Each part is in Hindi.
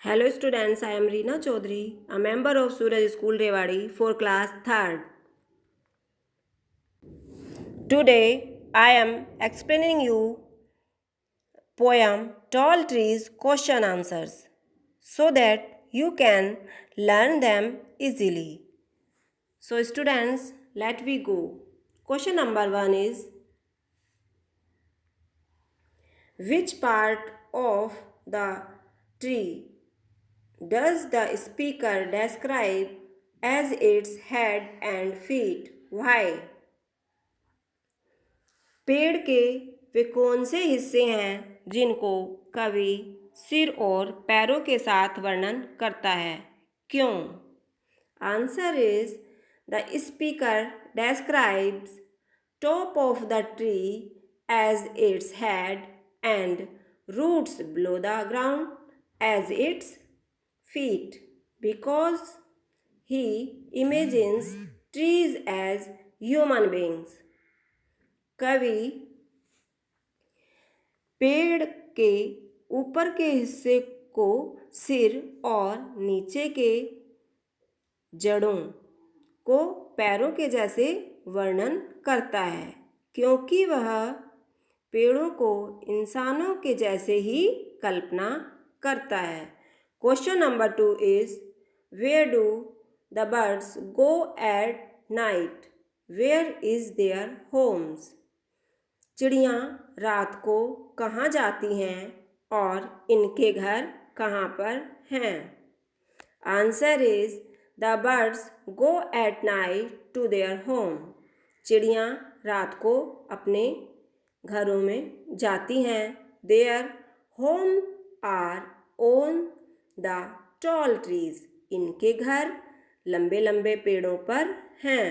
Hello students, I am Reena Chaudhary, a member of Suraj School Rewari for class 3rd. Today I am explaining you poem Tall Trees Question Answers so that you can learn them easily. So students, let we go. Question number 1 is, which part of the tree does the speaker describe as its head and feet? Why? पेड़ के वे कौन से हिस्से हैं जिनको कवि सिर और पैरों के साथ वर्णन करता है? क्यों? Answer is the speaker describes top of the tree as its head and roots below the ground as its feet because he imagines trees as human beings. कवि पेड़ के ऊपर के हिस्से को सिर और नीचे के जड़ों को पैरों के जैसे वर्णन करता है क्योंकि वह पेड़ों को इंसानों के जैसे ही कल्पना करता है. Question number 2 is, where do the birds go at night? Where is their homes? चिड़ियाँ रात को कहाँ जाती हैं और इनके घर कहाँ पर हैं? Answer is the birds go at night to their home. चिड़ियाँ रात को अपने घरों में जाती हैं. Their home are on the tall trees. इनके घर लंबे लंबे पेड़ों पर हैं.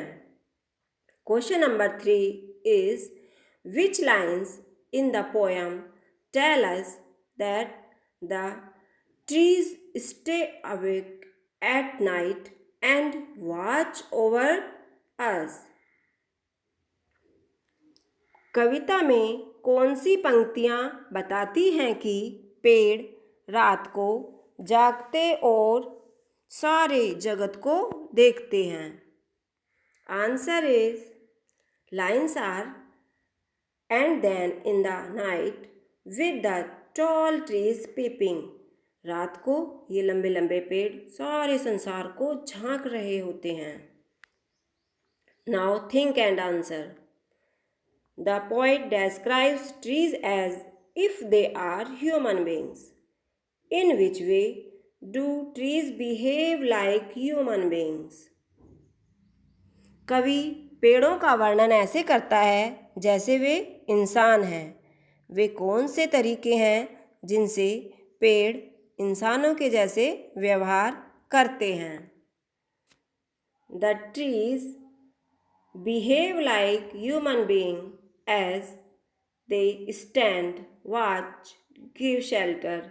Question number 3 is, which lines in the poem tell us that the trees stay awake at night and watch over us? कविता में कौन सी पंक्तियाँ बताती हैं कि पेड़ रात को जागते और सारे जगत को देखते हैं? Answer is, lines are, and then in the night with the tall trees peeping. रात को ये लंबे लंबे पेड़ सारे संसार को झांक रहे होते हैं. Now think and answer. The poet describes trees as if they are human beings. In which way do trees behave like human beings? कवि पेड़ों का वर्णन ऐसे करता है जैसे वे इंसान हैं. वे कौन से तरीके हैं जिनसे पेड़ इंसानों के जैसे व्यवहार करते हैं? The trees behave like human being as they stand, watch, give shelter.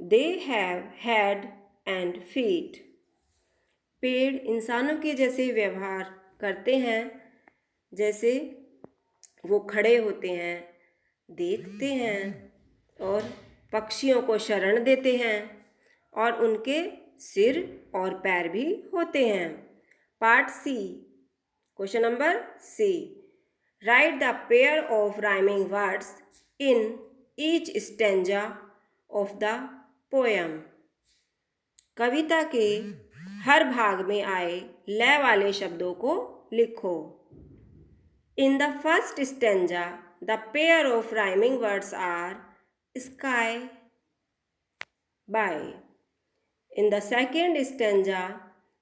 They have head and feet. पेड़ इंसानों के जैसे व्यवहार करते हैं जैसे वो खड़े होते हैं, देखते हैं और पक्षियों को शरण देते हैं और उनके सिर और पैर भी होते हैं. Part C, question number C, write the pair of rhyming words in each stanza of the poem. कविता के हर भाग में आए लय वाले शब्दों को लिखो. In the first stanza, the pair of rhyming words are sky, by. In the second stanza,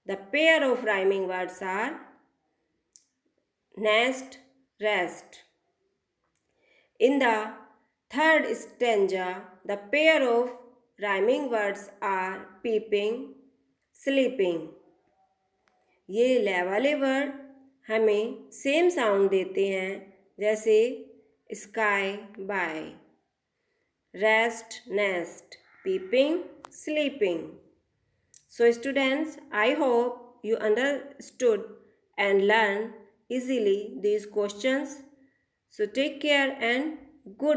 the pair of rhyming words are nest, rest. In the third stanza, the pair of rhyming words are peeping, sleeping. ये लय वाले वर्ड हमें सेम साउंड देते हैं जैसे sky, by, rest, nest, peeping, sleeping. So students, I hope you understood and learned easily these questions. So take care and good